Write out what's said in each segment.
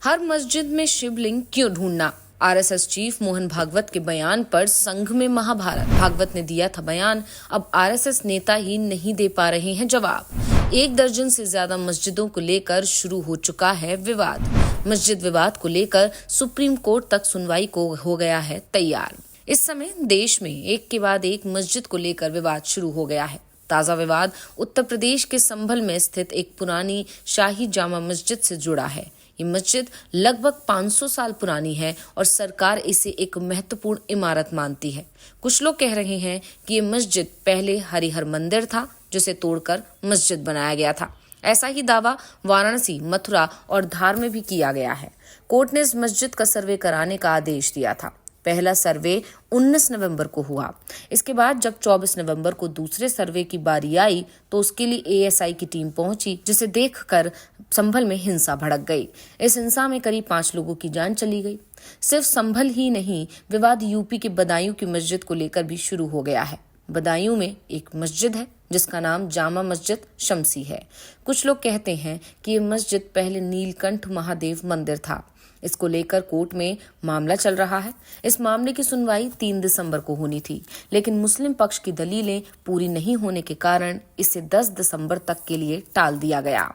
हर मस्जिद में शिवलिंग क्यों ढूंढना? आरएसएस चीफ मोहन भागवत के बयान पर संघ में महाभारत। भागवत ने दिया था बयान, अब आरएसएस नेता ही नहीं दे पा रहे हैं जवाब। 1 दर्जन से ज्यादा मस्जिदों को लेकर शुरू हो चुका है विवाद। मस्जिद विवाद को लेकर सुप्रीम कोर्ट तक सुनवाई को हो गया है तैयार। इस समय देश में एक के बाद एक मस्जिद को लेकर विवाद शुरू हो गया है। ताजा विवाद उत्तर प्रदेश के संभल में स्थित एक पुरानी शाही जामा मस्जिद से जुड़ा है। ये मस्जिद लगभग 500 साल पुरानी है और सरकार इसे एक महत्वपूर्ण इमारत मानती है। कुछ लोग कह रहे हैं कि ये मस्जिद पहले हरिहर मंदिर था, जिसे तोड़कर मस्जिद बनाया गया था। ऐसा ही दावा वाराणसी, मथुरा और धार में भी किया गया है। कोर्ट ने इस मस्जिद का सर्वे कराने का आदेश दिया था। पहला सर्वे 19 नवंबर को हुआ। इसके बाद जब 24 नवंबर को दूसरे सर्वे की बारी आई तो उसके लिए एएसआई की टीम पहुंची, जिसे देखकर संभल में हिंसा भड़क गई। इस हिंसा में करीब 5 लोगों की जान चली गई। सिर्फ संभल ही नहीं, विवाद यूपी के बदायूं की मस्जिद को लेकर भी शुरू हो गया है। बदायूं में एक मस्जिद है जिसका नाम जामा मस्जिद शमसी है। कुछ लोग कहते हैं कि ये मस्जिद पहले नीलकंठ महादेव मंदिर था। इसको लेकर कोर्ट में मामला चल रहा है। इस मामले की सुनवाई 3 दिसंबर को होनी थी, लेकिन मुस्लिम पक्ष की दलीलें पूरी नहीं होने के कारण इसे 10 दिसंबर तक के लिए टाल दिया गया।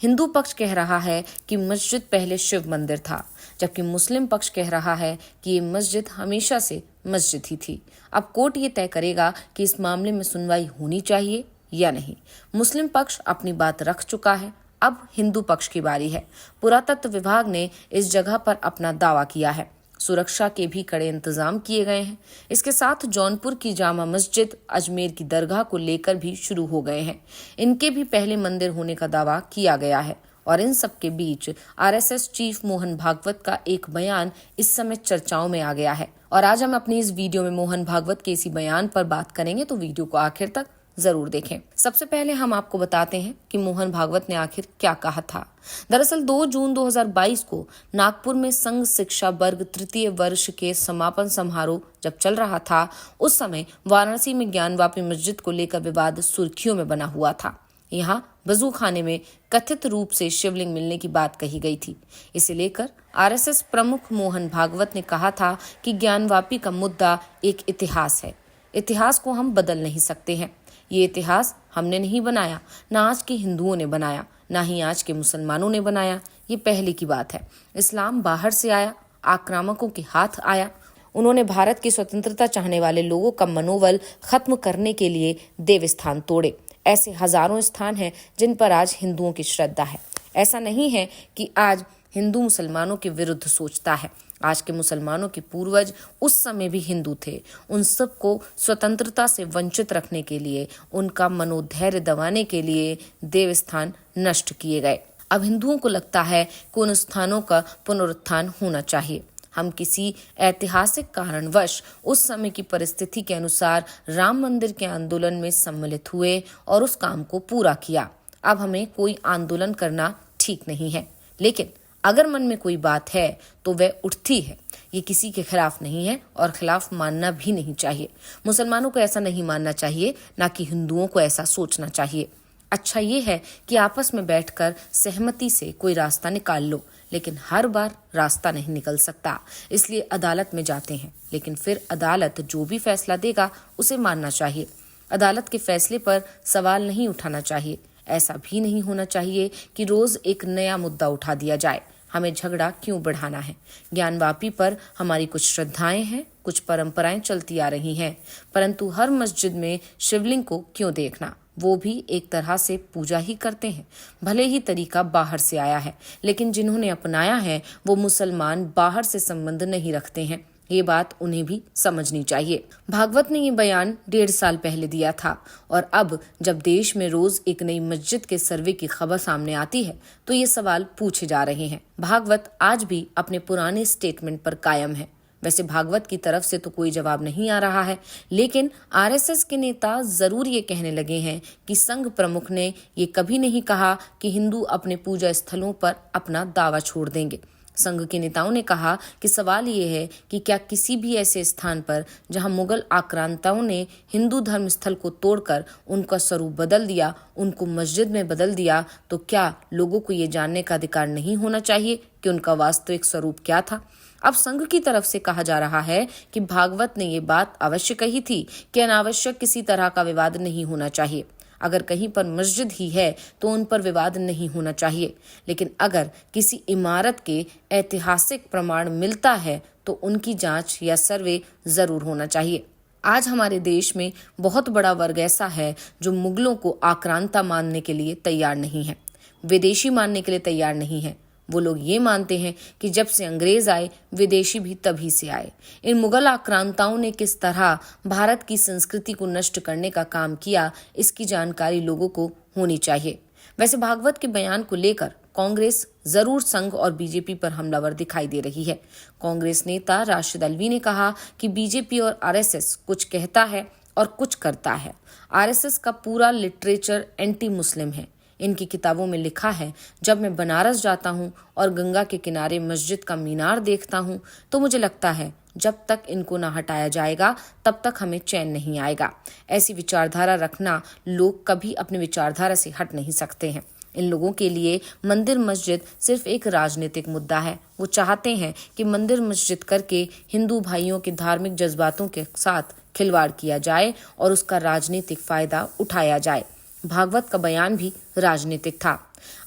हिंदू पक्ष कह रहा है कि मस्जिद पहले शिव मंदिर था, जबकि मुस्लिम पक्ष कह रहा है कि ये मस्जिद हमेशा से मस्जिद ही थी। अब कोर्ट ये तय करेगा कि इस मामले में सुनवाई होनी चाहिए या नहीं। मुस्लिम पक्ष अपनी बात रख चुका है, अब हिंदू पक्ष की बारी है। पुरातत्व विभाग ने इस जगह पर अपना दावा किया है। सुरक्षा के भी कड़े इंतजाम किए गए हैं। इसके साथ जौनपुर की जामा मस्जिद, अजमेर की दरगाह को लेकर भी शुरू हो गए हैं। इनके भी पहले मंदिर होने का दावा किया गया है। और इन सब के बीच आरएसएस चीफ मोहन भागवत का एक बयान इस समय चर्चाओं में आ गया है। और आज हम अपनी इस वीडियो में मोहन भागवत के इसी बयान पर बात करेंगे, तो वीडियो को आखिर तक जरूर देखें। सबसे पहले हम आपको बताते हैं कि मोहन भागवत ने आखिर क्या कहा था। दरअसल 2 जून 2022 को नागपुर में संघ शिक्षा वर्ग तृतीय वर्ष के समापन समारोह जब चल रहा था, उस समय वाराणसी में ज्ञानवापी मस्जिद को लेकर विवाद सुर्खियों में बना हुआ था। यहाँ वजू खाने में कथित रूप से शिवलिंग मिलने की बात कही गई थी। इसे लेकर आरएसएस प्रमुख मोहन भागवत ने कहा था कि ज्ञानवापी का मुद्दा एक इतिहास है। इतिहास को हम बदल नहीं सकते हैं। ये इतिहास हमने नहीं बनाया, ना आज के हिंदुओं ने बनाया, ना ही आज के मुसलमानों ने बनाया। ये पहले की बात है। इस्लाम बाहर से आया, आक्रामकों के हाथ आया। उन्होंने भारत की स्वतंत्रता चाहने वाले लोगों का मनोबल खत्म करने के लिए देवस्थान तोड़े। ऐसे हजारों स्थान हैं जिन पर आज हिंदुओं की श्रद्धा है। ऐसा नहीं है कि आज हिंदू मुसलमानों के विरुद्ध सोचता है। आज के मुसलमानों के पूर्वज उस समय भी हिंदू थे। उन सबको स्वतंत्रता से वंचित रखने के लिए, उनका मनोधैर्य दबाने के लिए देवस्थान नष्ट किए गए। अब हिंदुओं को लगता है कि उन स्थानों का पुनरुत्थान होना चाहिए। हम किसी ऐतिहासिक कारणवश उस समय की परिस्थिति के अनुसार राम मंदिर के आंदोलन में सम्मिलित हुए और उस काम को पूरा किया। अब हमें कोई आंदोलन करना ठीक नहीं है, लेकिन अगर मन में कोई बात है तो वह उठती है। ये किसी के खिलाफ नहीं है और खिलाफ मानना भी नहीं चाहिए। मुसलमानों को ऐसा नहीं मानना चाहिए, ना कि हिंदुओं को ऐसा सोचना चाहिए। अच्छा ये है कि आपस में बैठकर सहमति से कोई रास्ता निकाल लो, लेकिन हर बार रास्ता नहीं निकल सकता। इसलिए अदालत में जाते हैं, लेकिन फिर अदालत जो भी फैसला देगा उसे मानना चाहिए। अदालत के फैसले पर सवाल नहीं उठाना चाहिए। ऐसा भी नहीं होना चाहिए कि रोज एक नया मुद्दा उठा दिया जाए। हमें झगड़ा क्यों बढ़ाना है? ज्ञानवापी पर हमारी कुछ श्रद्धाएं हैं, कुछ परंपराएं चलती आ रही हैं, परंतु हर मस्जिद में शिवलिंग को क्यों देखना? वो भी एक तरह से पूजा ही करते हैं। भले ही तरीका बाहर से आया है, लेकिन जिन्होंने अपनाया है वो मुसलमान बाहर से संबंध नहीं रखते हैं। ये बात उन्हें भी समझनी चाहिए। भागवत ने ये बयान 1.5 साल पहले दिया था और अब जब देश में रोज एक नई मस्जिद के सर्वे की खबर सामने आती है तो ये सवाल पूछे जा रहे हैं। भागवत आज भी अपने पुराने स्टेटमेंट पर कायम है। वैसे भागवत की तरफ से तो कोई जवाब नहीं आ रहा है, लेकिन आरएसएस के नेता जरूर ये कहने लगे हैं कि संघ प्रमुख ने ये कभी नहीं कहा कि हिंदू अपने पूजा स्थलों पर अपना दावा छोड़ देंगे। संघ के नेताओं ने कहा कि सवाल ये है कि क्या किसी भी ऐसे स्थान पर जहां मुगल आक्रांताओं ने हिंदू धर्म स्थल को तोड़कर उनका स्वरूप बदल दिया, उनको मस्जिद में बदल दिया, तो क्या लोगों को ये जानने का अधिकार नहीं होना चाहिए कि उनका वास्तविक स्वरूप क्या था? अब संघ की तरफ से कहा जा रहा है कि भागवत ने ये बात अवश्य कही थी कि अनावश्यक किसी तरह का विवाद नहीं होना चाहिए। अगर कहीं पर मस्जिद ही है तो उन पर विवाद नहीं होना चाहिए, लेकिन अगर किसी इमारत के ऐतिहासिक प्रमाण मिलता है तो उनकी जांच या सर्वे जरूर होना चाहिए। आज हमारे देश में बहुत बड़ा वर्ग ऐसा है जो मुगलों को आक्रांता मानने के लिए तैयार नहीं है, विदेशी मानने के लिए तैयार नहीं है। वो लोग ये मानते हैं कि जब से अंग्रेज आए, विदेशी भी तभी से आए। इन मुगल आक्रांताओं ने किस तरह भारत की संस्कृति को नष्ट करने का काम किया, इसकी जानकारी लोगों को होनी चाहिए। वैसे भागवत के बयान को लेकर कांग्रेस जरूर संघ और बीजेपी पर हमलावर दिखाई दे रही है। कांग्रेस नेता राशिद अल्वी ने कहा कि बीजेपी और आरएसएस कुछ कहता है और कुछ करता है। आरएसएस का पूरा लिटरेचर एंटी मुस्लिम है। इनकी किताबों में लिखा है, जब मैं बनारस जाता हूँ और गंगा के किनारे मस्जिद का मीनार देखता हूँ तो मुझे लगता है जब तक इनको ना हटाया जाएगा तब तक हमें चैन नहीं आएगा। ऐसी विचारधारा रखना लोग कभी अपनी विचारधारा से हट नहीं सकते हैं। इन लोगों के लिए मंदिर मस्जिद सिर्फ एक राजनीतिक मुद्दा है। वो चाहते हैं कि मंदिर मस्जिद करके हिंदू भाइयों के धार्मिक जज्बातों के साथ खिलवाड़ किया जाए और उसका राजनीतिक फायदा उठाया जाए। भागवत का बयान भी राजनीतिक था।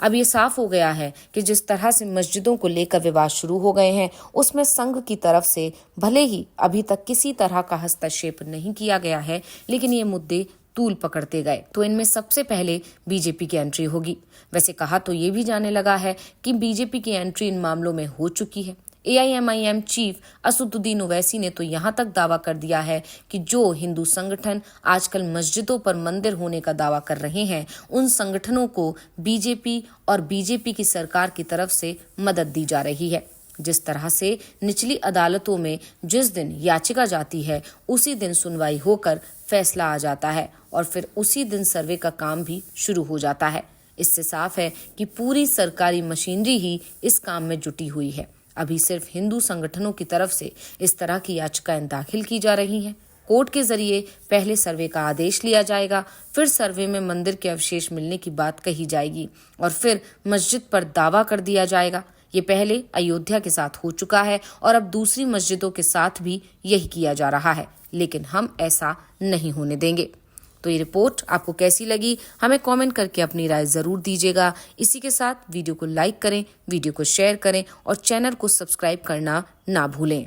अब ये साफ हो गया है कि जिस तरह से मस्जिदों को लेकर विवाद शुरू हो गए हैं, उसमें संघ की तरफ से भले ही अभी तक किसी तरह का हस्तक्षेप नहीं किया गया है, लेकिन ये मुद्दे तूल पकड़ते गए तो इनमें सबसे पहले बीजेपी की एंट्री होगी। वैसे कहा तो ये भी जाने लगा है कि बीजेपी की एंट्री इन मामलों में हो चुकी है। एआईएमआईएम चीफ असदुद्दीन ओवैसी ने तो यहाँ तक दावा कर दिया है कि जो हिंदू संगठन आजकल मस्जिदों पर मंदिर होने का दावा कर रहे हैं, उन संगठनों को बीजेपी और बीजेपी की सरकार की तरफ से मदद दी जा रही है। जिस तरह से निचली अदालतों में जिस दिन याचिका जाती है, उसी दिन सुनवाई होकर फैसला आ जाता है और फिर उसी दिन सर्वे का काम भी शुरू हो जाता है। इससे साफ है कि पूरी सरकारी मशीनरी ही इस काम में जुटी हुई है। अभी सिर्फ हिंदू संगठनों की तरफ से इस तरह की याचिकाएं दाखिल की जा रही हैं। कोर्ट के जरिए पहले सर्वे का आदेश लिया जाएगा, फिर सर्वे में मंदिर के अवशेष मिलने की बात कही जाएगी और फिर मस्जिद पर दावा कर दिया जाएगा। ये पहले अयोध्या के साथ हो चुका है और अब दूसरी मस्जिदों के साथ भी यही किया जा रहा है, लेकिन हम ऐसा नहीं होने देंगे। तो ये रिपोर्ट आपको कैसी लगी, हमें कमेंट करके अपनी राय जरूर दीजिएगा। इसी के साथ वीडियो को लाइक करें, वीडियो को शेयर करें और चैनल को सब्सक्राइब करना ना भूलें।